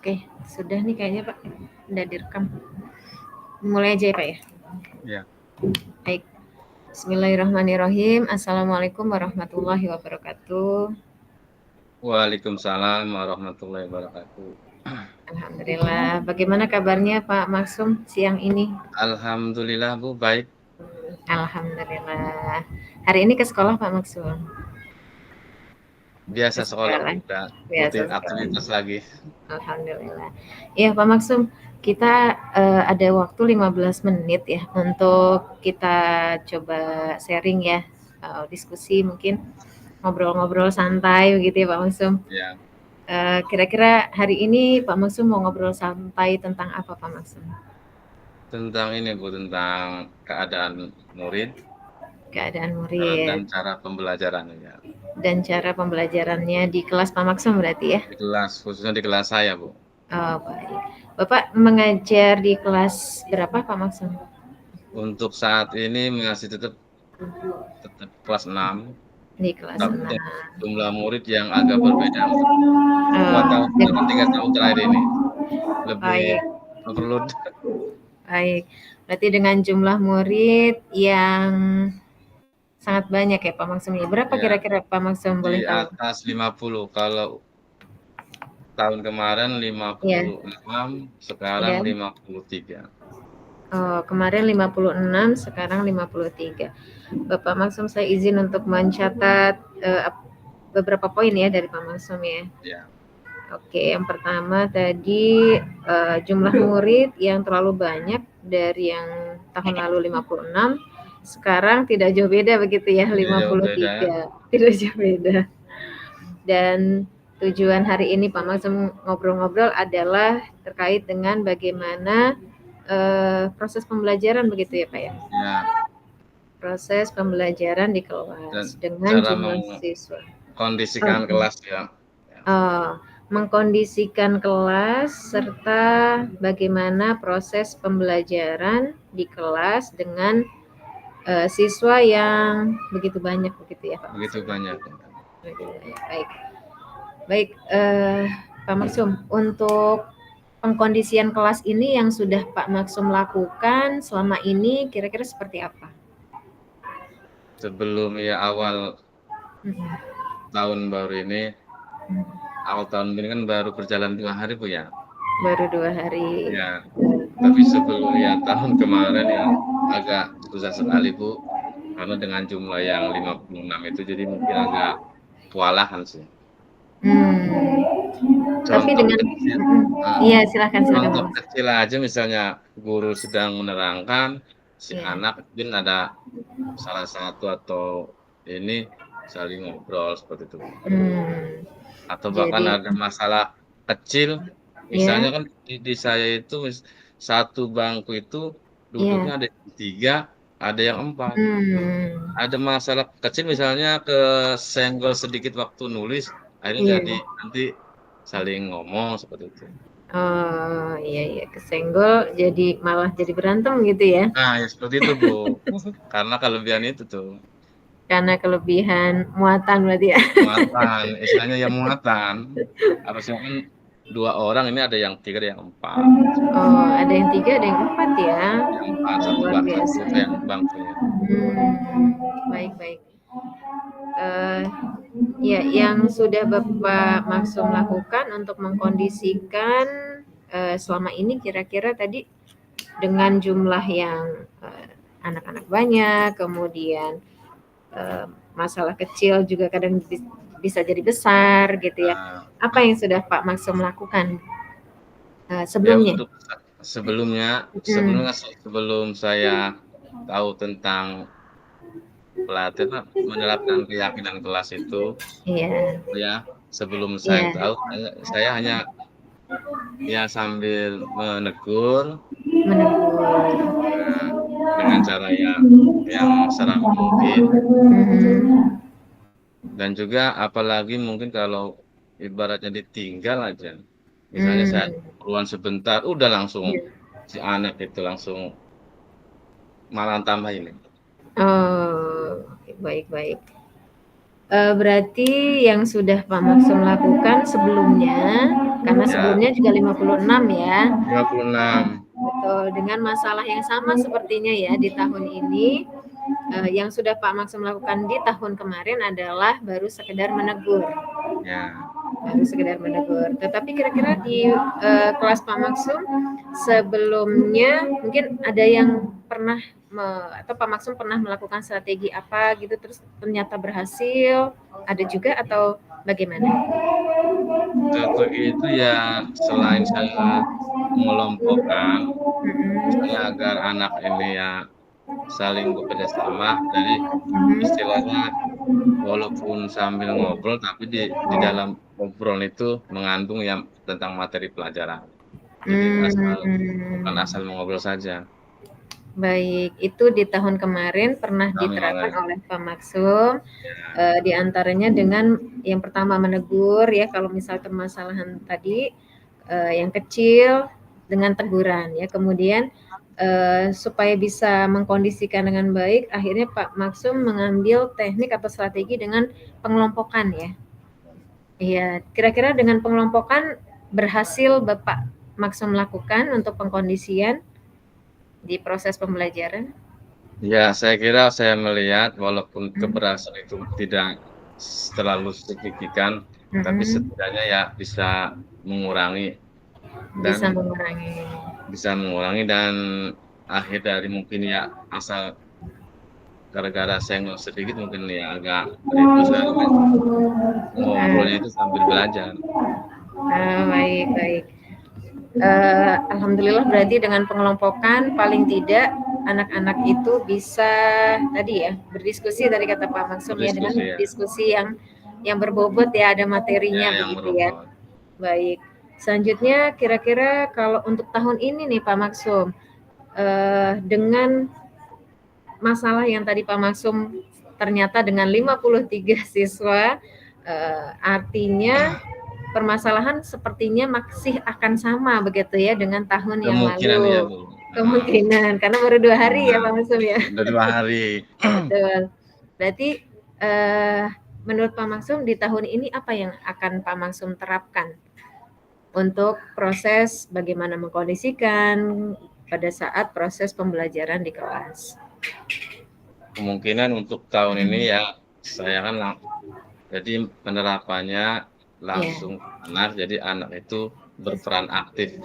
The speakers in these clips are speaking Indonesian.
Oke, sudah nih kayaknya Pak, udah direkam. Mulai aja ya Pak ya. Ya. Baik. Bismillahirrahmanirrahim. Assalamualaikum warahmatullahi wabarakatuh. Waalaikumsalam warahmatullahi wabarakatuh. Alhamdulillah. Bagaimana kabarnya Pak Maksum siang ini? Alhamdulillah Bu, baik. Alhamdulillah. Hari ini ke sekolah Pak Maksum? Biasa Ke sekolah Bu, sekolah. udah Biasa rutin sekolah. aktivitas lagi. Alhamdulillah. Iya Pak Maksum, kita ada waktu 15 menit ya untuk kita coba sharing ya, diskusi mungkin ngobrol-ngobrol santai begitu ya Pak Maksum. Ya, Kira-kira hari ini Pak Maksum mau ngobrol santai tentang apa Pak Maksum? tentang ini Bu, tentang keadaan murid Keadaan dan murid cara pembelajarannya ya. dan cara pembelajarannya di kelas Pak Maksum berarti ya? Di kelas, khususnya di kelas saya Bu. Oh, baik. Bapak mengajar di kelas berapa Pak Maksum? Untuk saat ini masih tetap kelas 6, Di kelas tapi 6. dengan jumlah murid yang agak berbeda untuk 2 tahun, Oh, bahkan 3 tahun terakhir ini. Lebih baik, overload. baik. Berarti dengan jumlah murid yang sangat banyak ya Pak Maksum ya. Berapa Ya, kira-kira Pak Maksum di boleh tahu? atas 50. Kalau tahun kemarin Ya, 56, sekarang ya. 53. Oh, kemarin 56, sekarang 53. Bapak Maksum saya izin untuk mencatat beberapa poin ya dari Pak Maksum ya. Ya, Oke, yang pertama tadi jumlah murid yang terlalu banyak dari yang tahun lalu 56, sekarang tidak jauh beda begitu ya, tidak jauh beda. 53. Tidak jauh beda. Dan tujuan hari ini Pak Maksum ngobrol-ngobrol adalah terkait dengan bagaimana proses pembelajaran begitu ya Pak ya. Ya, Proses pembelajaran di dan kelas dengan cara jumlah siswa. mengkondisikan Oke. kelas ya. Ya, Mengkondisikan kelas serta bagaimana proses pembelajaran di kelas dengan siswa yang begitu banyak begitu ya Pak begitu Maksum. banyak. Begitu banyak. Baik, baik Pak Maksum, untuk pengkondisian kelas ini yang sudah Pak Maksum lakukan selama ini kira-kira seperti apa? Sebelum ya awal tahun baru ini, awal tahun ini kan baru berjalan 2 hari Bu ya. Baru 2 hari. Ya, tapi sebelum ya tahun kemarin ya agak susah sekali Bu, karena dengan jumlah yang 56 itu jadi mungkin agak kewalahan sih. Tapi Contoh dengan kecil, iya silakan silakan contoh Pak Maksum. kecil aja misalnya guru sedang menerangkan, si Iya. anak mungkin ada salah satu atau ini saling ngobrol seperti itu. Atau bahkan Jadi ada masalah kecil, misalnya ya, kan di saya itu satu bangku itu duduknya iya. ada yang 3, ada yang 4. Hmm, Ada masalah kecil misalnya kesenggol sedikit waktu nulis, akhirnya iya. jadi nanti saling ngomong seperti itu. Oh, iya iya kesenggol jadi malah jadi berantem gitu ya. Nah, ya seperti itu, Bu. Karena kelebihan itu tuh, Karena kelebihan muatan berarti ya. muatan, istilahnya ya muatan. Harusnya kan 2 orang, ini ada yang 3, ada yang 4. Oh, ada yang 3, ada yang 4 ya. Yang 4, satu Luar biasa. satu yang bangkunya. Baik baik. Eh, ya, yang sudah Bapak Maksum lakukan untuk mengkondisikan selama ini kira-kira tadi dengan jumlah yang anak-anak banyak, kemudian masalah kecil juga kadang bisa jadi besar gitu ya. Nah, Apa yang sudah Pak Maksum lakukan ya sebelumnya? untuk sebelumnya Hmm, sebelum saya tahu tentang pelatihan menerapkan keyakinan kelas itu, iya, ya sebelum saya iya, tahu, saya hanya ya sambil menegur, menegur. eee, dengan cara yang seramah mungkin, Mhm. dan juga apalagi mungkin kalau ibaratnya ditinggal aja, misalnya saya Hmm, keperluan sebentar, udah langsung iya. si anak itu langsung malah tambah ini. Oh, baik baik. Berarti yang sudah Pak Maksum lakukan sebelumnya, karena Ya, sebelumnya juga 56 ya. 56. Betul, dengan masalah yang sama sepertinya ya di tahun ini, yang sudah Pak Maksum lakukan di tahun kemarin adalah baru sekedar menegur. Ya. Baru sekedar menegur. Tetapi kira-kira di kelas Pak Maksum sebelumnya mungkin ada yang pernah atau Pak Maksum pernah melakukan strategi apa gitu terus ternyata berhasil, ada juga atau bagaimana? Strategi itu ya selain saya mengelompokkan, misalnya Mm-mm. agar anak ini ya saling bekerja sama, jadi istilahnya walaupun sambil ngobrol tapi di dalam obrolan itu mengandung yang tentang materi pelajaran. Jadi bukan asal Hmm. mengobrol saja. Baik, itu di tahun kemarin pernah Tahun diterapkan kemarin. oleh Pak Maksum, Ya, di antaranya dengan yang pertama menegur ya kalau misal permasalahan tadi, yang kecil dengan teguran ya, kemudian, supaya bisa mengkondisikan dengan baik akhirnya Pak Maksum mengambil teknik atau strategi dengan pengelompokan ya. Iya, kira-kira dengan pengelompokan berhasil Bapak Maksum lakukan untuk pengkondisian di proses pembelajaran? ya saya kira saya melihat walaupun Mhm. keberhasilan itu tidak terlalu signifikan, tapi Mhm. setidaknya ya mengurangi dan Bisa mengurangi. bisa mengurangi dan akhir dari mungkin ya asal gara-gara senggol sedikit mungkin ya agak ribut segala macam. Ngobrolnya itu sambil belajar. Baik baik. Alhamdulillah berarti dengan pengelompokan paling tidak anak-anak itu bisa tadi ya berdiskusi tadi kata Pak Maksum ya dengan Berdiskusi ya. diskusi yang berbobot ya ada Ya materinya yang begitu ya. merokok. Baik. Selanjutnya kira-kira kalau untuk tahun ini nih Pak Maksum, dengan masalah yang tadi Pak Maksum ternyata dengan 53 siswa, artinya permasalahan sepertinya masih akan sama begitu ya dengan tahun yang Kemungkinan ya lalu. Bu. Kemungkinan, karena baru 2 hari ya Karena Pak Maksum ya? udah 2 hari. Betul. Berarti, menurut Pak Maksum di tahun ini apa yang akan Pak Maksum terapkan untuk proses bagaimana mengkondisikan pada saat proses pembelajaran di kelas? Kemungkinan untuk tahun ini ya saya kan jadi penerapannya Iya, langsung ke anak, jadi anak itu berperan aktif.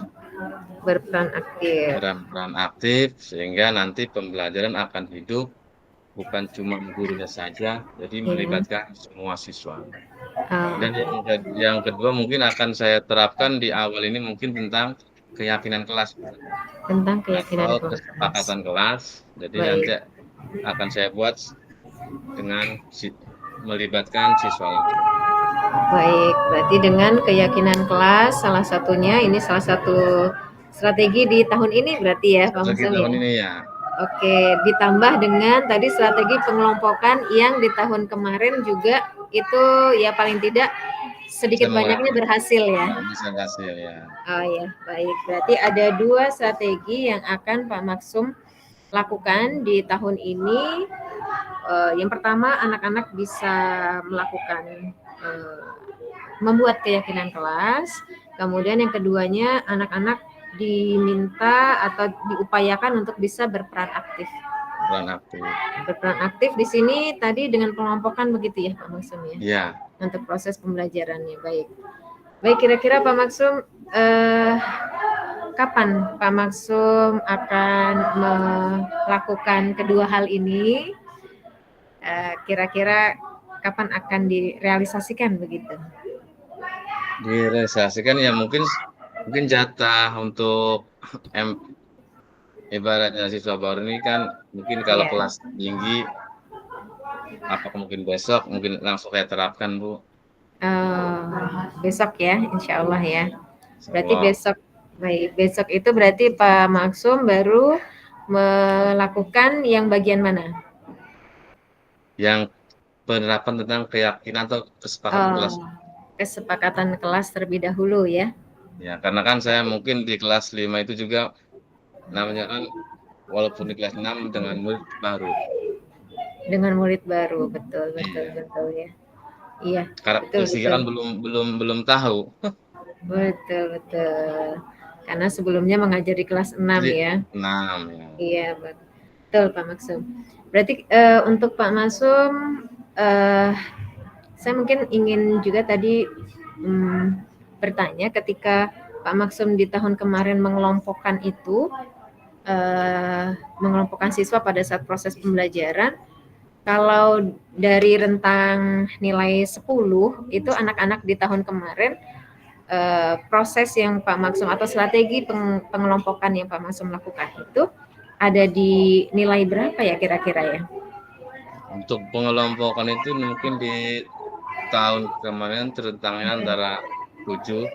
berperan aktif. Berperan aktif sehingga nanti pembelajaran akan hidup, bukan cuma gurunya saja, jadi Iya. melibatkan semua siswa. Dan Oh, yang kedua mungkin akan saya terapkan di awal ini mungkin tentang keyakinan kelas, Bu, tentang keyakinan atau kelas. kesepakatan kelas. Jadi nanti Baik. akan saya buat dengan melibatkan siswa langsung. Baik, berarti dengan keyakinan kelas salah satunya ini salah satu strategi di tahun ini berarti ya Pak Strategi Maksum tahun ya? ini ya, Oke, ditambah dengan tadi strategi pengelompokan yang di tahun kemarin juga itu ya paling tidak bisa sedikit banyaknya mengurangi, berhasil ya. bisa hasil ya. Oh ya, baik. Berarti ada dua strategi yang akan Pak Maksum lakukan di tahun ini. Yang pertama, anak-anak bisa melakukan membuat keyakinan kelas. Kemudian yang keduanya, anak-anak diminta atau diupayakan untuk bisa berperan aktif. Peran aktif. Berperan aktif di sini tadi dengan pengelompokan begitu ya Pak Maksum ya, Ya, untuk proses pembelajarannya. Baik. Baik, kira-kira Pak Maksum kapan Pak Maksum akan melakukan kedua hal ini? Kira-kira kapan akan direalisasikan begitu? direalisasikan ya mungkin mungkin jatah untuk ibaratnya siswa baru ini kan mungkin kalau Iya. kelas tinggi apakah mungkin besok mungkin langsung saya terapkan Bu. Besok ya, insya Allah ya. Berarti Insyaallah. besok, baik. Besok itu berarti Pak Maksum baru melakukan yang bagian mana? Yang penerapan tentang keyakinan atau kesepakatan kelas. Oh, kesepakatan kelas terlebih dahulu ya. Ya, karena kan saya mungkin di kelas 5 itu juga namanya kan walaupun di kelas 6 dengan murid baru. Dengan murid baru, betul betul Iya. betul ya. Iya, betul Karakteristiknya betul. kan belum tahu. Betul betul. Karena sebelumnya mengajar di kelas 6 Jadi ya. 6 ya. Iya, betul Pak Maksum. Berarti untuk Pak Maksum, saya mungkin ingin juga tadi bertanya ketika Pak Maksum di tahun kemarin mengelompokkan itu, mengelompokkan siswa pada saat proses pembelajaran, kalau dari rentang nilai 10 itu anak-anak di tahun kemarin, proses yang Pak Maksum atau strategi pengelompokan yang Pak Maksum lakukan itu ada di nilai berapa ya kira-kira ya? Untuk pengelompokan itu mungkin di tahun kemarin rentangnya antara 7.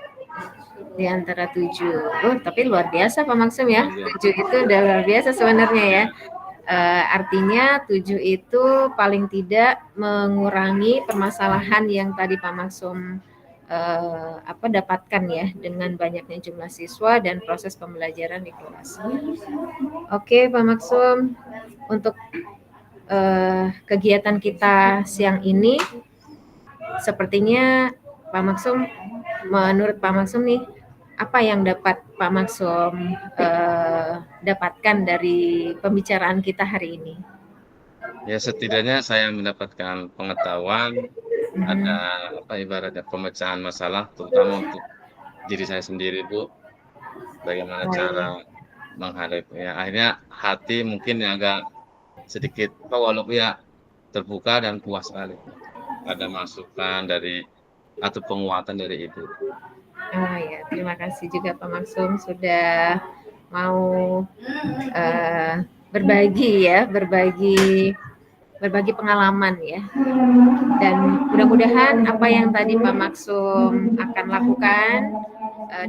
Di antara 7. Oh, tapi luar biasa Pak Maksum ya. Luar biasa. 7 itu udah luar biasa sebenarnya ya. Artinya 7 itu paling tidak mengurangi permasalahan yang tadi Pak Maksum dapatkan ya dengan banyaknya jumlah siswa dan proses pembelajaran di kelas. Oke Pak Maksum, untuk kegiatan kita siang ini sepertinya Pak Maksum, menurut Pak Maksum nih, apa yang dapat Pak Maksum dapatkan dari pembicaraan kita hari ini? Ya setidaknya saya mendapatkan pengetahuan, ada ibaratnya pemecahan masalah terutama untuk diri saya sendiri, Bu. Bagaimana Oh iya. cara menghadapinya. Akhirnya hati mungkin agak sedikit walaupun ya terbuka dan puas sekali. Ada masukan atau penguatan dari Ibu. Oh ya, terima kasih juga Pak Maksum sudah mau berbagi ya, berbagi pengalaman ya. Dan mudah-mudahan apa yang tadi Pak Maksum akan lakukan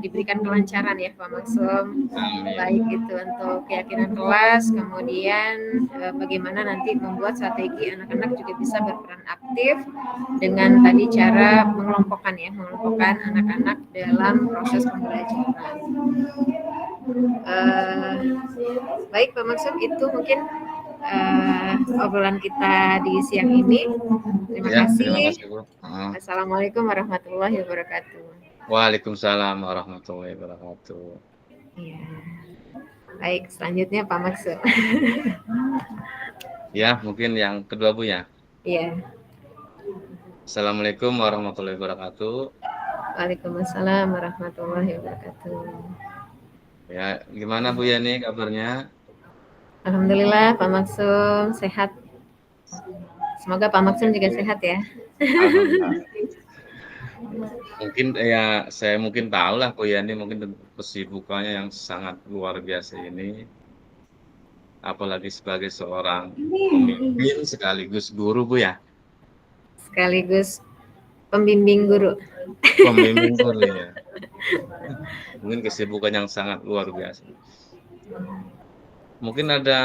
diberikan kelancaran ya Pak Maksum, Amin. baik itu untuk keyakinan kelas, kemudian bagaimana nanti membuat strategi anak-anak juga bisa berperan aktif dengan tadi cara mengelompokkan anak-anak dalam proses pembelajaran. Baik Pak Maksum, itu mungkin obrolan kita di siang ini. Terima Ya, terima kasih. kasih, Bu. Assalamualaikum warahmatullahi wabarakatuh. Waalaikumsalam warahmatullahi wabarakatuh. Ya, baik selanjutnya Pak Maksum. Ya, mungkin yang kedua, Bu, ya. Iya. Assalamualaikum warahmatullahi wabarakatuh. Waalaikumsalam warahmatullahi wabarakatuh. Ya, gimana Bu Yani kabarnya? Alhamdulillah Pak Maksum sehat. Semoga Pak Maksum juga Itu sehat ya. alhamdulillah. Mungkin saya mungkin tahu lah Bu Yani mungkin kesibukannya yang sangat luar biasa ini. Apalagi sebagai seorang pemimpin sekaligus guru Bu ya. Sekaligus pembimbing guru. Pembimbing guru ya. Mungkin kesibukan yang sangat luar biasa. Mungkin ada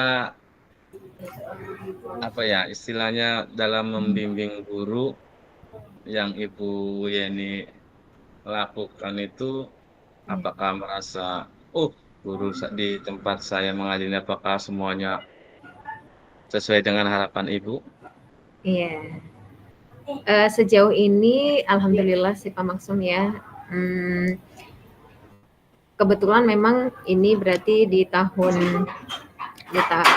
istilahnya dalam membimbing guru yang Ibu Yani lakukan itu, apakah merasa, "Oh, guru di tempat saya mengajar ini apakah semuanya sesuai dengan harapan Ibu?" Iya. Sejauh ini alhamdulillah sih Pak Maksum ya. Kebetulan memang ini berarti di tahun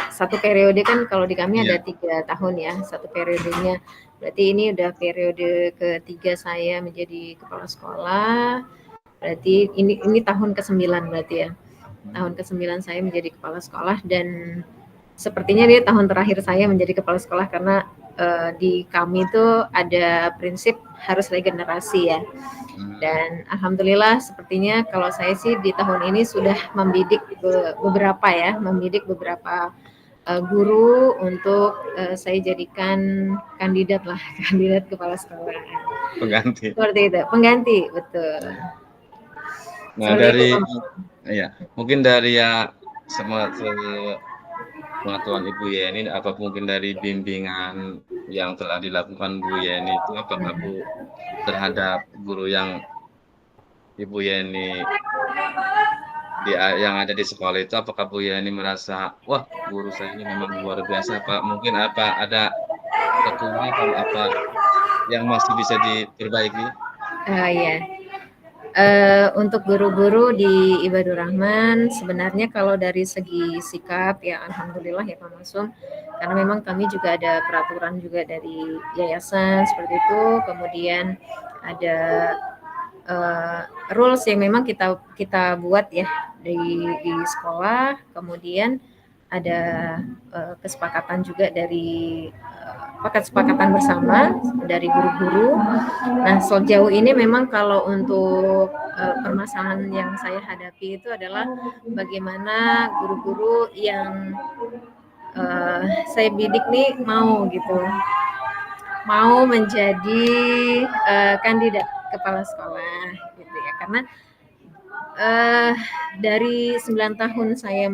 satu periode kan kalau di kami ada Iya. 3 tahun ya, satu periodenya. Berarti ini udah periode ketiga saya menjadi kepala sekolah. Berarti ini tahun ke-9 berarti ya. Tahun ke-9 saya menjadi kepala sekolah dan sepertinya ini tahun terakhir saya menjadi kepala sekolah karena di kami itu ada prinsip harus regenerasi ya. Dan alhamdulillah sepertinya kalau saya sih di tahun ini sudah membidik beberapa guru untuk saya jadikan kandidat kepala sekolah. Pengganti. Seperti itu, pengganti, betul. Nah, mungkin dari pengetahuan Ibu Yeni, apa mungkin dari bimbingan yang telah dilakukan Bu Yeni itu, apakah Bu terhadap guru yang Ibu Yeni yang ada di sekolah itu, apakah Bu Yani merasa, wah guru saya ini memang luar biasa, Pak. Mungkin ada kekurangan apa yang masih bisa diperbaiki? Ya. Untuk guru-guru di Ibadur Rahman sebenarnya kalau dari segi sikap ya alhamdulillah ya Pak Masum, karena memang kami juga ada peraturan juga dari yayasan seperti itu, kemudian ada uh, rules yang memang kita kita buat ya di sekolah, kemudian ada kesepakatan juga dari kesepakatan bersama dari guru-guru. Nah, sejauh ini memang kalau untuk permasalahan yang saya hadapi itu adalah bagaimana guru-guru yang saya bidik nih mau menjadi kandidat kepala sekolah gitu ya, karena dari 9 tahun saya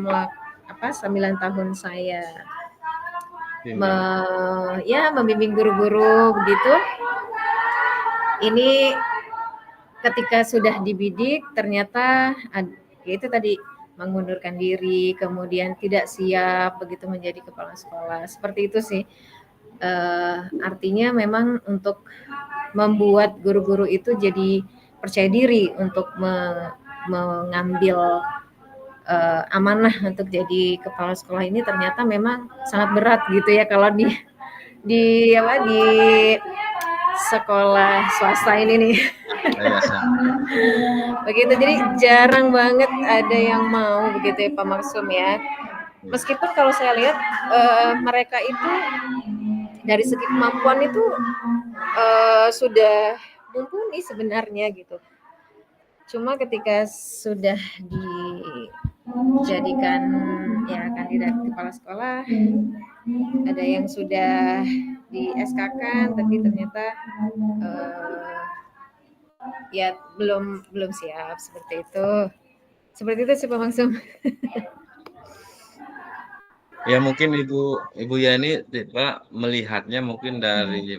9 tahun saya membimbing guru-guru begitu. Ini ketika sudah dibidik ternyata ya itu tadi mengundurkan diri, kemudian tidak siap begitu menjadi kepala sekolah. Seperti itu sih. Artinya memang untuk membuat guru-guru itu jadi percaya diri untuk mengambil amanah untuk jadi kepala sekolah ini ternyata memang sangat berat gitu ya kalau di sekolah swasta ini nih. Begitu, jadi jarang banget ada yang mau begitu ya Pak Maksum ya. Meskipun kalau saya lihat mereka itu dari segi kemampuan itu sudah mumpuni sebenarnya gitu. Cuma ketika sudah dijadikan ya kandidat kepala sekolah, ada yang sudah di SK-kan tapi ternyata ya belum siap seperti itu sih Pak Maksum. Ya mungkin Ibu Yani Pak melihatnya mungkin dari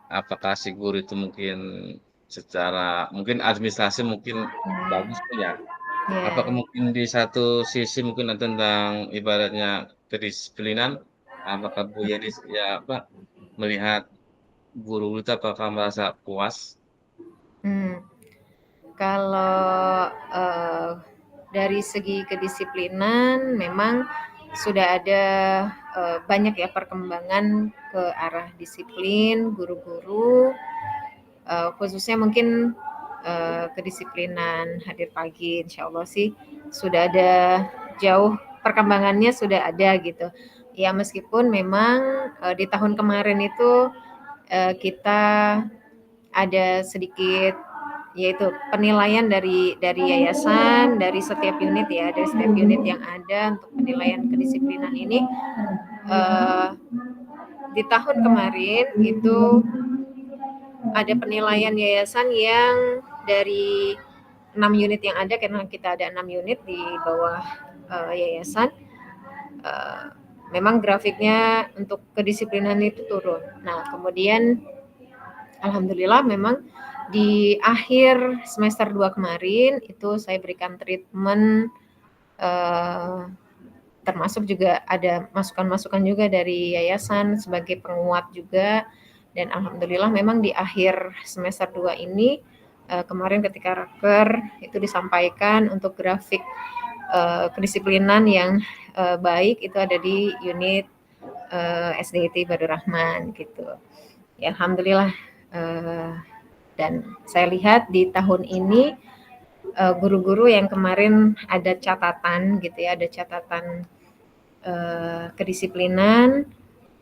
apakah si guru itu mungkin secara mungkin administrasi mungkin bagus ya. Apakah mungkin di satu sisi mungkin tentang ibaratnya kedisiplinan, apakah Bu Yani ya Pak melihat guru itu apakah merasa puas? Kalau dari segi kedisiplinan memang sudah ada banyak ya perkembangan ke arah disiplin guru-guru, khususnya mungkin kedisiplinan hadir pagi, insya Allah sih sudah ada jauh perkembangannya sudah ada gitu. Ya meskipun memang di tahun kemarin itu kita ada sedikit yaitu penilaian dari yayasan, dari setiap unit ya, dari setiap unit yang ada untuk penilaian kedisiplinan ini di tahun kemarin itu ada penilaian yayasan yang dari 6 unit yang ada, karena kita ada 6 unit di bawah yayasan, memang grafiknya untuk kedisiplinan itu turun. Nah, kemudian alhamdulillah memang di akhir semester 2 kemarin itu saya berikan treatment, termasuk juga ada masukan-masukan juga dari yayasan sebagai penguat juga, dan alhamdulillah memang di akhir semester 2 ini kemarin ketika raker itu disampaikan untuk grafik kedisiplinan yang baik itu ada di unit SDIT Ibadur Rahman gitu. Ya alhamdulillah, dan saya lihat di tahun ini guru-guru yang kemarin ada catatan gitu ya, ada catatan kedisiplinan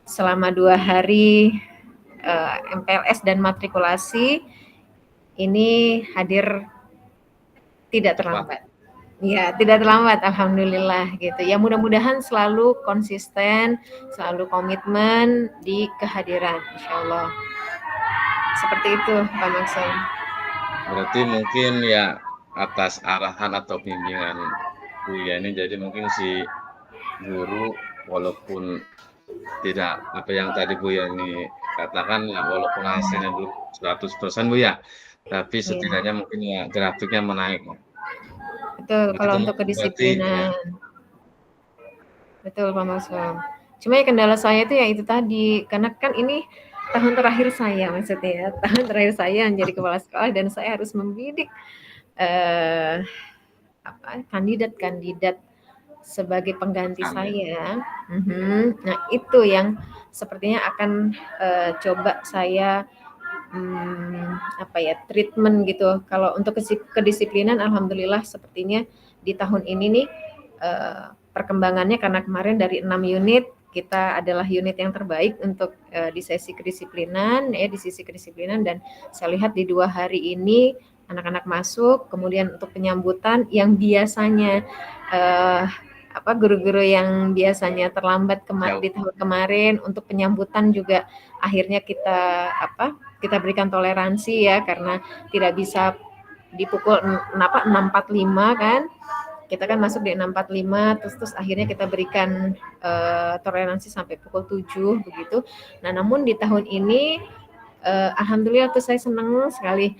selama 2 hari MPLS dan matrikulasi ini hadir tidak terlambat. Ya, tidak terlambat, alhamdulillah gitu. Ya mudah-mudahan selalu konsisten, selalu komitmen di kehadiran, insyaallah. Seperti itu, Pak Maksum. Berarti mungkin ya atas arahan atau bimbingan Bu Yani, jadi mungkin si guru walaupun tidak apa yang tadi Bu Yani katakan ya, walaupun hasilnya belum 100% Bu ya, tapi setidaknya mungkin ya grafiknya menaik. Betul, kalau untuk kedisiplinan. Betul Pak Maksum. Cuma ya kendala saya itu ya itu tadi, karena kan ini tahun terakhir saya maksudnya ya, tahun terakhir saya menjadi kepala sekolah dan saya harus membidik eh, kandidat-kandidat sebagai pengganti Sam ya. saya. Nah itu yang sepertinya akan coba saya apa ya treatment gitu. Kalau untuk kedisiplinan, alhamdulillah sepertinya di tahun ini nih perkembangannya karena kemarin dari 6 unit kita adalah unit yang terbaik untuk di sesi kedisiplinan ya di sisi kedisiplinan dan saya lihat di 2 hari ini anak-anak masuk kemudian untuk penyambutan yang biasanya guru-guru yang biasanya terlambat Jauh. di tahun kemarin untuk penyambutan juga akhirnya kita berikan toleransi ya karena tidak bisa dipukul 6.45 kan kita kan masuk di 6.45 terus akhirnya kita berikan toleransi sampai pukul 7 begitu. Nah, namun di tahun ini alhamdulillah tuh saya senang sekali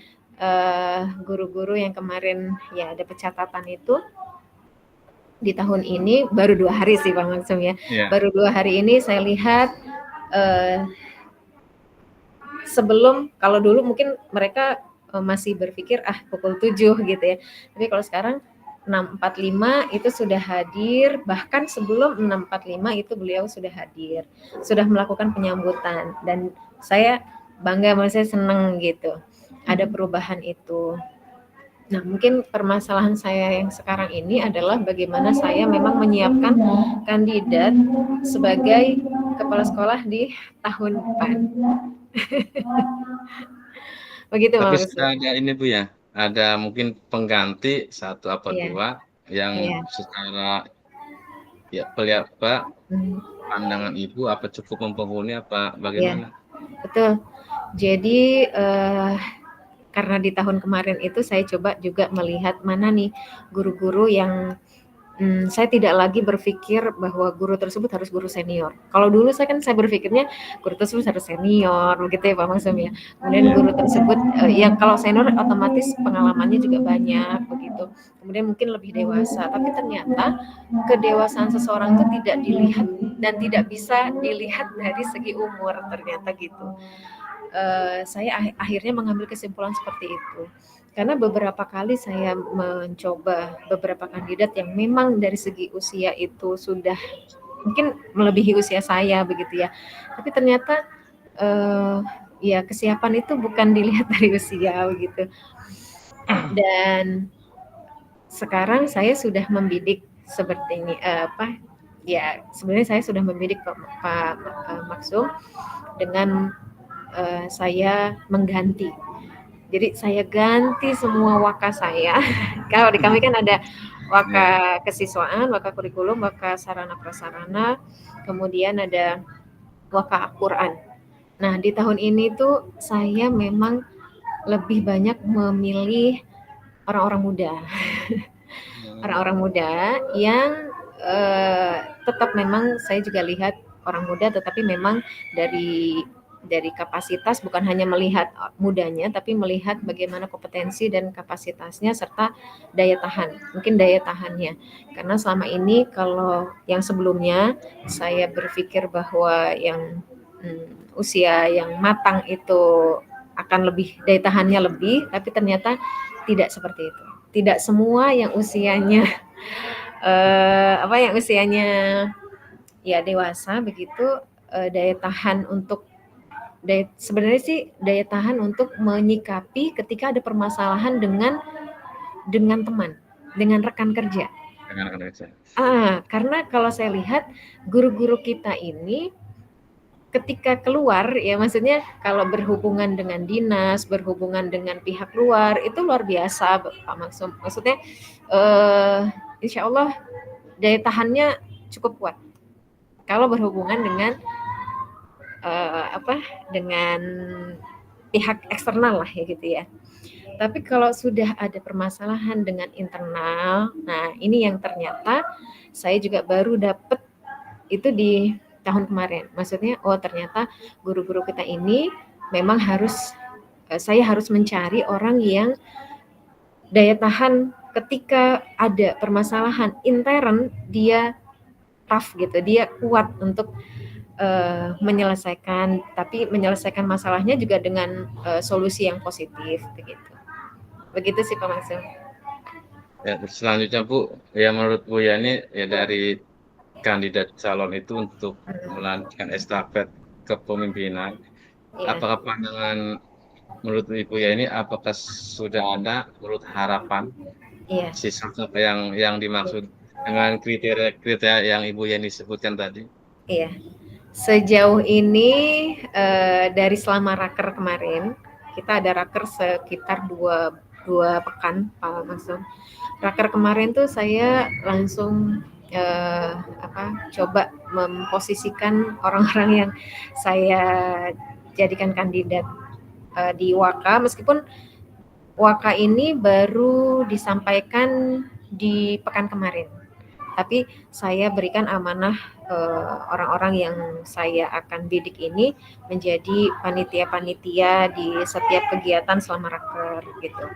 guru-guru yang kemarin ya ada pencatatan itu di tahun ini baru 2 hari sih Bang Maksum ya. Yeah. Baru 2 hari ini saya lihat sebelum kalau dulu mungkin mereka masih berpikir pukul 7 gitu ya. Tapi kalau sekarang 6.45 itu sudah hadir, bahkan sebelum 6.45 itu beliau sudah hadir, sudah melakukan penyambutan dan saya bangga, saya senang gitu. Ada perubahan itu. Nah, mungkin permasalahan saya yang sekarang ini adalah bagaimana saya memang menyiapkan kandidat sebagai kepala sekolah di tahun depan. Begitu Tapi Bang sudah Rusli. ada ini Bu ya, ada mungkin pengganti 1 apa Iya. 2 yang Iya. secara ya pandangan Ibu apa cukup mempenghuni apa Iya, bagaimana? betul. Jadi karena di tahun kemarin itu saya coba juga melihat mana nih guru-guru yang saya tidak lagi berpikir bahwa guru tersebut harus guru senior. Kalau dulu saya berpikirnya guru tersebut harus senior, begitu ya Pak Maksum ya. Kemudian guru tersebut yang kalau senior otomatis pengalamannya juga banyak begitu. Kemudian mungkin lebih dewasa. Tapi ternyata kedewasaan seseorang itu tidak dilihat dan tidak bisa dilihat dari segi umur ternyata gitu. Saya akhirnya mengambil kesimpulan seperti itu. Karena beberapa kali saya mencoba beberapa kandidat yang memang dari segi usia itu sudah mungkin melebihi usia saya begitu ya. Tapi ternyata ya kesiapan itu bukan dilihat dari usia begitu. Dan sekarang saya sudah membidik seperti ini ya sebenarnya saya sudah membidik Pak Maksum dengan saya mengganti. Jadi saya ganti semua waka saya. Kalau di kami kan ada waka kesiswaan, waka kurikulum, waka sarana prasarana, kemudian ada waka Al-Quran. Nah di tahun ini tuh saya memang lebih banyak memilih orang-orang muda. Orang-orang muda yang tetap memang saya juga lihat orang muda tetapi memang dari kapasitas bukan hanya melihat mudanya tapi melihat bagaimana kompetensi dan kapasitasnya serta daya tahan, mungkin daya tahannya. Karena selama ini kalau yang sebelumnya saya berpikir bahwa yang usia yang matang itu akan lebih daya tahannya lebih, tapi ternyata tidak seperti itu. Tidak semua yang usianya yang usianya ya dewasa begitu daya tahan untuk sebenarnya sih daya tahan untuk menyikapi ketika ada permasalahan dengan teman, dengan rekan kerja. Karena kalau saya lihat guru-guru kita ini ketika keluar ya maksudnya kalau berhubungan dengan dinas, berhubungan dengan pihak luar itu luar biasa Pak Maksum. Maksudnya insya Allah daya tahannya cukup kuat. Kalau berhubungan dengan dengan pihak eksternal lah ya gitu ya. Tapi kalau sudah ada permasalahan dengan internal, nah ini yang ternyata saya juga baru dapat itu di tahun kemarin. Maksudnya ternyata guru-guru kita ini memang saya harus mencari orang yang daya tahan ketika ada permasalahan intern dia tough gitu, dia kuat untuk menyelesaikan, tapi menyelesaikan masalahnya juga dengan solusi yang positif begitu. Begitu sih Pak Maksum. Ya, selanjutnya Bu, ya menurut Bu Yani ya dari kandidat calon itu untuk melanjutkan estafet kepemimpinan, Iya, apakah pandangan menurut Ibu Yani apakah sudah ada menurut harapan iya, si sosok yang dimaksud dengan kriteria-kriteria yang Ibu Yani sebutkan tadi? iya. Sejauh ini dari selama raker kemarin, kita ada raker sekitar dua pekan Pak Maksum. Raker kemarin tuh saya langsung coba memposisikan orang-orang yang saya jadikan kandidat di Waka, meskipun Waka ini baru disampaikan di pekan kemarin. Tapi saya berikan amanah orang-orang yang saya akan bidik ini menjadi panitia-panitia di setiap kegiatan selama raker gitu.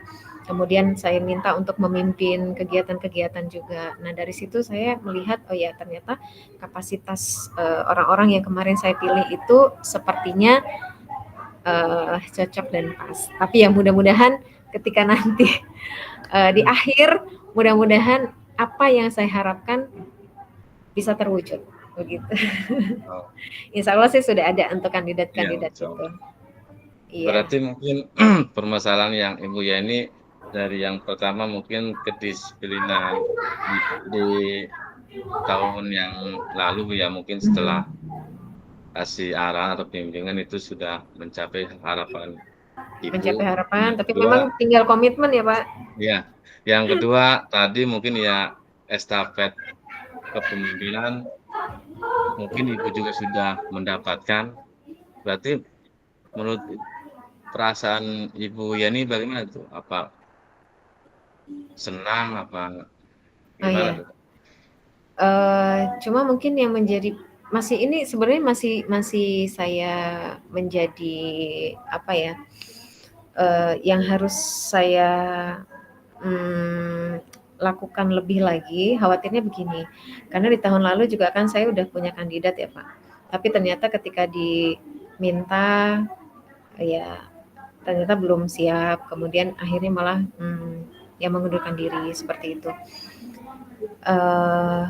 Kemudian saya minta untuk memimpin kegiatan-kegiatan juga. Nah dari situ saya melihat oh ya ternyata kapasitas orang-orang yang kemarin saya pilih itu sepertinya cocok dan pas. Tapi ya mudah-mudahan ketika nanti di akhir mudah-mudahan apa yang saya harapkan bisa terwujud begitu. Oh, Insya Allah sih sudah ada untuk iya, kandidat-kandidat Insya itu. Allah. Iya, Berarti mungkin permasalahan yang Ibu Yani dari yang pertama mungkin kedisiplinan di tahun yang lalu ya mungkin setelah kasih arahan atau bimbingan itu sudah mencapai harapan Ibu. mencapai harapan, Yang tapi kedua, memang tinggal komitmen ya Pak. ya, yang kedua tadi mungkin ya estafet kepemimpinan mungkin Ibu juga sudah mendapatkan. Berarti menurut perasaan Ibu Yani bagaimana tuh? Apa senang apa Oh gimana iya, tuh? cuma mungkin yang menjadi masih ini sebenarnya masih masih saya menjadi apa ya, yang harus saya Mmm, lakukan lebih lagi, khawatirnya begini, karena di tahun lalu juga kan saya udah punya kandidat ya, Pak. Tapi ternyata ketika diminta, ya ternyata belum siap, kemudian akhirnya malah, ya mengundurkan diri, seperti itu. Eee,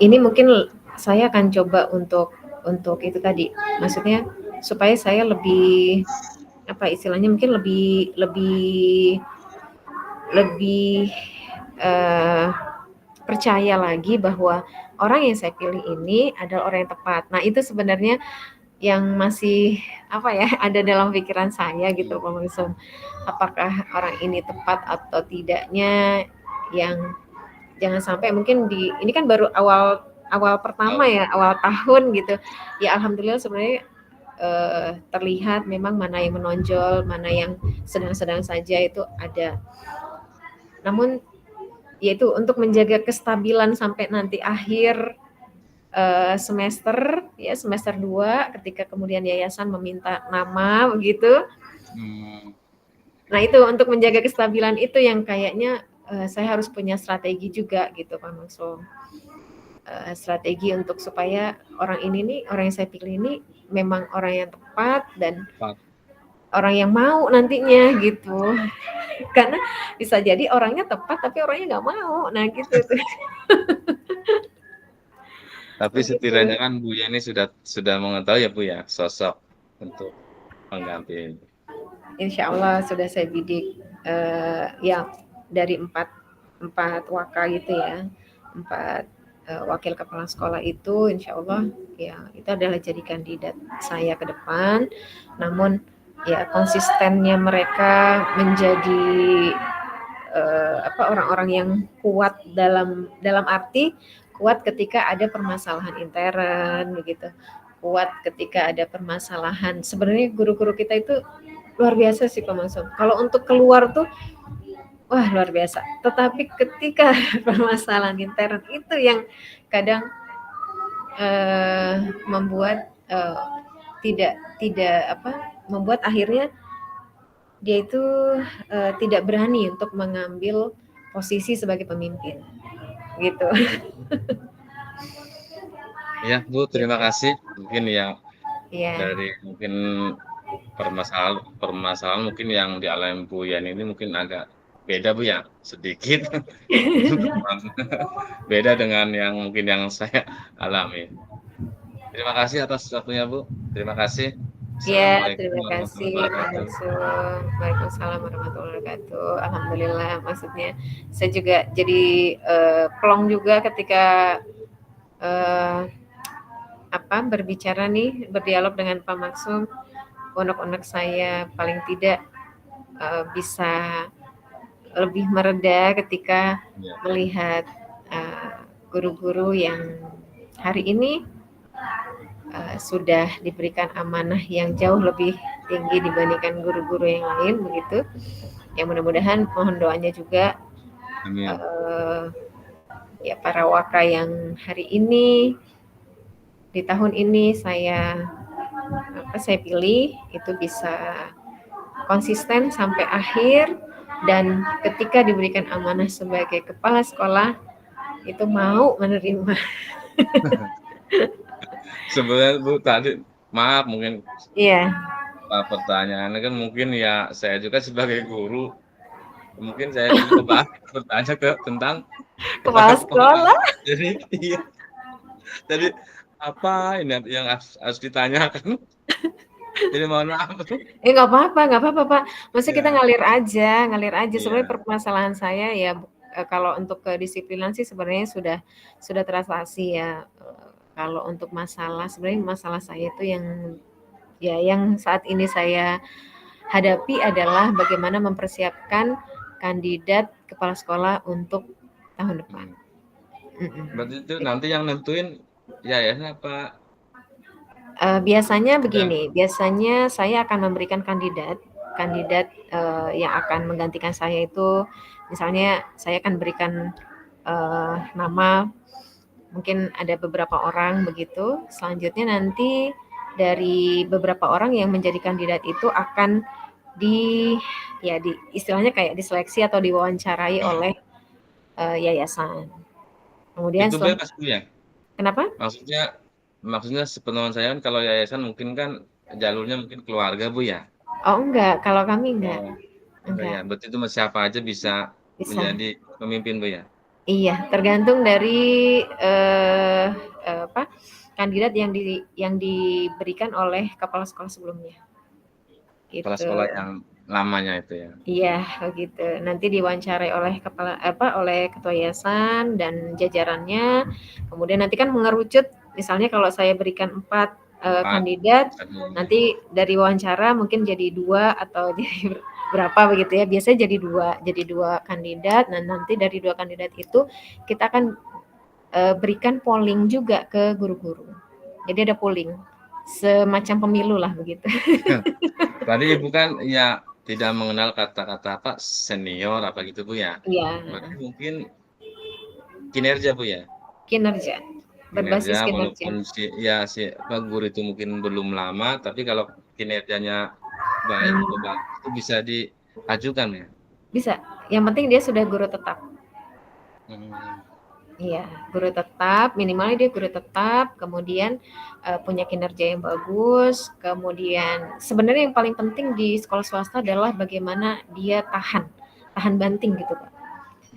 ini mungkin saya akan coba untuk itu tadi, maksudnya supaya saya lebih, apa istilahnya, mungkin lebih lebih lebih, eee percaya lagi bahwa orang yang saya pilih ini adalah orang yang tepat. Nah, itu sebenarnya yang masih apa ya, ada dalam pikiran saya gitu, Hmm. Pak Maksum. Apakah orang ini tepat atau tidaknya, yang jangan sampai mungkin ini kan baru awal awal pertama Tahu. ya, awal tahun gitu. Ya alhamdulillah sebenarnya terlihat memang mana yang menonjol, mana yang sedang-sedang saja itu ada. Namun yaitu untuk menjaga kestabilan sampai nanti akhir semester ya semester 2 ketika kemudian yayasan meminta nama begitu. Hmm. Nah, itu untuk menjaga kestabilan itu yang kayaknya saya harus punya strategi juga gitu Pak Maksum. Strategi untuk supaya orang ini nih, orang yang saya pilih ini memang orang yang tepat dan Pak. orang yang mau nantinya gitu. Karena bisa jadi orangnya tepat tapi orangnya nggak mau. Nah, gitu tuh. Tapi setidaknya Begitu. kan Bu Yani sudah mengetahui ya Bu ya sosok untuk pengganti ini. Insya Allah sudah saya bidik ya dari empat empat waka gitu ya, empat wakil kepala sekolah itu insya Allah ya itu adalah jadi kandidat saya ke depan. Namun ya konsistennya mereka menjadi orang-orang yang kuat dalam dalam arti kuat ketika ada permasalahan intern begitu, kuat ketika ada permasalahan. Sebenarnya guru-guru kita itu luar biasa sih Pak Maksum. Kalau untuk keluar tuh wah luar biasa. Tetapi ketika permasalahan intern itu yang kadang membuat tidak tidak apa membuat akhirnya dia itu tidak berani untuk mengambil posisi sebagai pemimpin gitu. Ya, Bu, terima gitu. kasih. Mungkin ya Iya. dari mungkin permasalahan mungkin yang dialami Bu Yani ini mungkin agak beda, Bu, ya, sedikit. Beda dengan yang mungkin yang saya alami. Terima kasih atas waktunya, Bu. Terima kasih. Iya, Assalamualaikum terima kasih warahmatullahi Pak wabarakatuh. Mansur. Waalaikumsalam warahmatullahi wabarakatuh. Alhamdulillah, maksudnya saya juga jadi plong juga ketika eh, berbicara nih, berdialog dengan Pak Maksum. Unek-unek saya paling tidak bisa lebih mereda ketika Ya, melihat guru-guru yang hari ini sudah diberikan amanah yang jauh lebih tinggi dibandingkan guru-guru yang lain begitu. Ya mudah-mudahan mohon doanya juga amin. eh, ya para waka yang hari ini di tahun ini saya pilih itu bisa konsisten sampai akhir, dan ketika diberikan amanah sebagai kepala sekolah itu mau menerima. Sebenarnya, Bu, tadi maaf mungkin Iya, pertanyaannya kan mungkin ya saya juga sebagai guru, mungkin saya juga bertanya tentang kepala kepala sekolah. sekolah. Jadi iya, jadi apa ini yang harus ditanyakan? Jadi mohon maaf. Nggak apa-apa, nggak apa-apa, Pak. Maksudnya kita Iya, ngalir aja. Sebenarnya iya. permasalahan saya ya, kalau untuk kedisiplinan sih sebenarnya sudah teratasi ya. Kalau untuk masalah, sebenarnya masalah saya itu yang saat ini saya hadapi adalah bagaimana mempersiapkan kandidat kepala sekolah untuk tahun depan. Hmm. Mhm. Berarti itu nanti yang nentuin yayasan apa Biasanya udah begini, biasanya saya akan memberikan kandidat kandidat, yang akan menggantikan saya itu, misalnya saya akan berikan, nama, mungkin ada beberapa orang begitu, selanjutnya nanti dari beberapa orang yang menjadi kandidat itu akan istilahnya kayak diseleksi atau diwawancarai oleh, yayasan. Kemudian itu setelah bebas Bu ya? kenapa? Maksudnya maksudnya sepengetahuan saya kan kalau yayasan mungkin kan jalurnya mungkin keluarga Bu ya? Oh enggak, kalau kami enggak, Oh, enggak ya. enggak, Berarti itu siapa aja bisa bisa. menjadi pemimpin Bu ya? Iya, tergantung dari eh, apa kandidat yang diberikan oleh kepala sekolah sebelumnya. Kepala Gitu. sekolah yang lamanya itu ya. Iya, begitu. Nanti diwawancarai oleh oleh ketua yayasan dan jajarannya. Kemudian nanti kan mengerucut, misalnya kalau saya berikan 4 Empat. kandidat, Satu. nanti dari wawancara mungkin jadi 2 atau jadi berapa begitu ya. Biasanya jadi dua kandidat, dan nanti dari 2 kandidat itu kita akan berikan polling juga ke guru-guru. Jadi ada polling, semacam pemilu lah begitu. Tadi Ibu kan ya tidak mengenal kata-kata apa senior apa gitu Bu ya. Iya, Berarti mungkin kinerja Bu ya. kinerja, Kinerja berbasis kinerja. walaupun si apa guru itu mungkin belum lama, tapi kalau kinerjanya baik atau Hmm, bagus itu bisa diajukan ya. bisa, yang penting dia sudah guru tetap. Hmm. Iya, guru tetap, minimalnya dia guru tetap, kemudian punya kinerja yang bagus, kemudian sebenarnya yang paling penting di sekolah swasta adalah bagaimana dia tahan banting gitu, Pak.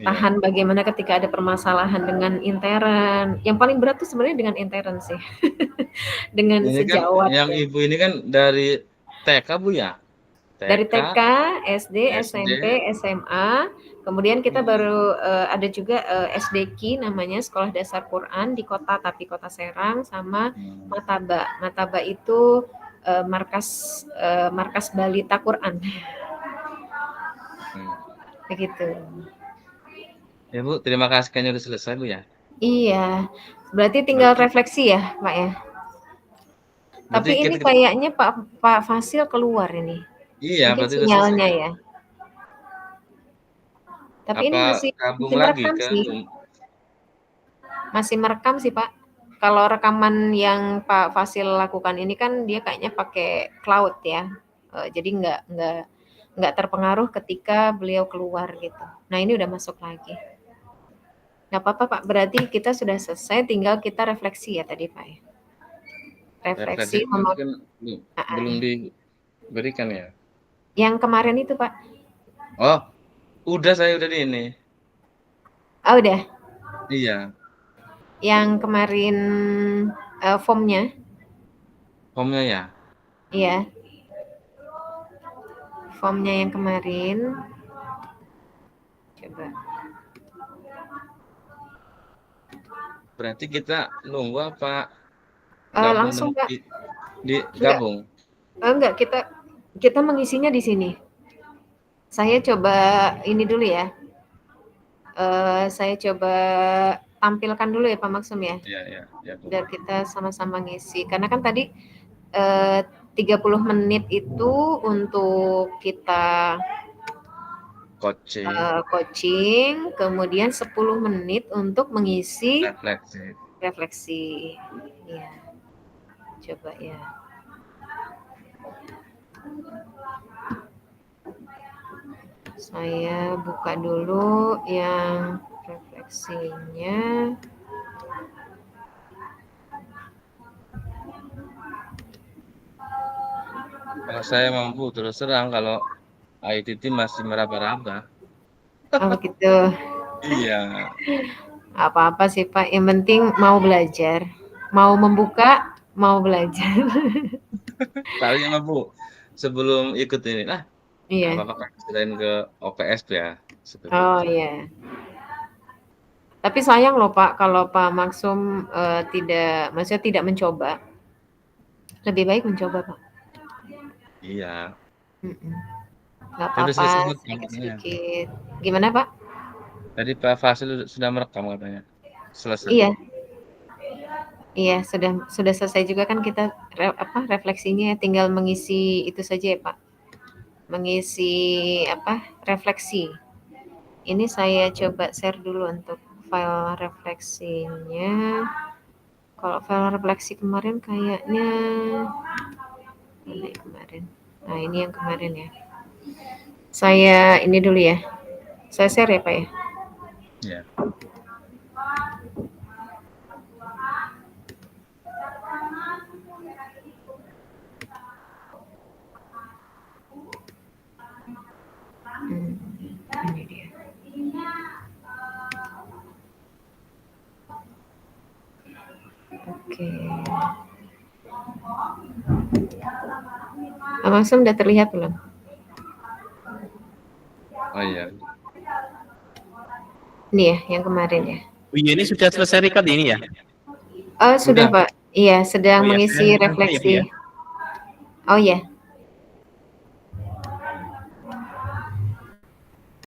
Iya. Tahan bagaimana ketika ada permasalahan dengan intern. Yang paling berat tuh sebenarnya dengan intern sih, dengan Ini kan sejawat yang ya. Ibu ini kan dari TK Bu ya? Dari TK, TK, SD, SD, SMP, SMA, kemudian kita hmm, baru ada juga SDQ namanya Sekolah Dasar Quran di kota, tapi kota Serang, sama hmm, Mataba. Mataba itu markas Balita Quran, hmm. begitu. Ya Bu, terima kasih kayaknya udah selesai Bu ya. Iya, berarti tinggal Berarti, refleksi ya, Pak ya. berarti Tapi ini kita, kayaknya Pak Fasil keluar ini. iya Mungkin berarti udah selesai sinyalnya ya. ya. Tapi ini Apa masih gabung lagi merekam ke sih. Zoom? Masih merekam sih, Pak. Kalau rekaman yang Pak Fasil lakukan ini kan dia kayaknya pakai cloud ya. Jadi nggak terpengaruh ketika beliau keluar gitu. Nah, ini udah masuk lagi. Nggak apa-apa Pak, berarti kita sudah selesai, tinggal kita refleksi ya tadi Pak ya? Refleksi Refleksi mungkin belum diberikan ya? yang kemarin itu Pak. Oh, saya udah di ini. Oh udah? Iya. Yang kemarin formnya? Formnya ya? Iya. Formnya yang kemarin. Coba. Berarti kita nunggu apa? Langsung Pak. Gabung? Enggak, kita mengisinya di sini. Saya coba ini dulu ya. Saya coba tampilkan dulu ya Pak Maksum ya. Iya. Biar kita sama-sama ngisi. Karena kan tadi 30 menit itu untuk kita coaching, kemudian 10 menit untuk mengisi refleksi. Ya. Coba ya. Saya buka dulu yang refleksinya. Kalau saya mampu terus terang, kalau ITT masih meraba-raba. Oh gitu. Iya. Apa-apa sih Pak, yang penting mau belajar. Mau membuka, mau belajar. Paling mampu sebelum ikut ini. Iya. Apa-apa selain ke OPS ya. Oh iya. Tapi sayang loh Pak, kalau Pak Maksum maksudnya tidak mencoba. Lebih baik mencoba Pak. Iya. Nggak apa-apa, sedikit-sedikit. Gimana Pak? Tadi Pak Fasil sudah merekam katanya. Selesai. Iya, sudah selesai juga kan kita refleksinya, tinggal mengisi itu saja ya Pak. Mengisi refleksi. Ini saya coba share dulu untuk file refleksinya. Kalau file refleksi kemarin kayaknya ini kemarin. Nah, ini yang kemarin ya. Saya ini dulu ya. Saya share ya Pak ya. Iya. Ini dia. Oke. Langsung udah terlihat belum? Oh iya. Ini ya, yang kemarin ya. Oh iya, ini sudah selesai record ini ya? Oh sudah Pak. Iya, sedang mengisi refleksi. Ya? Oh iya.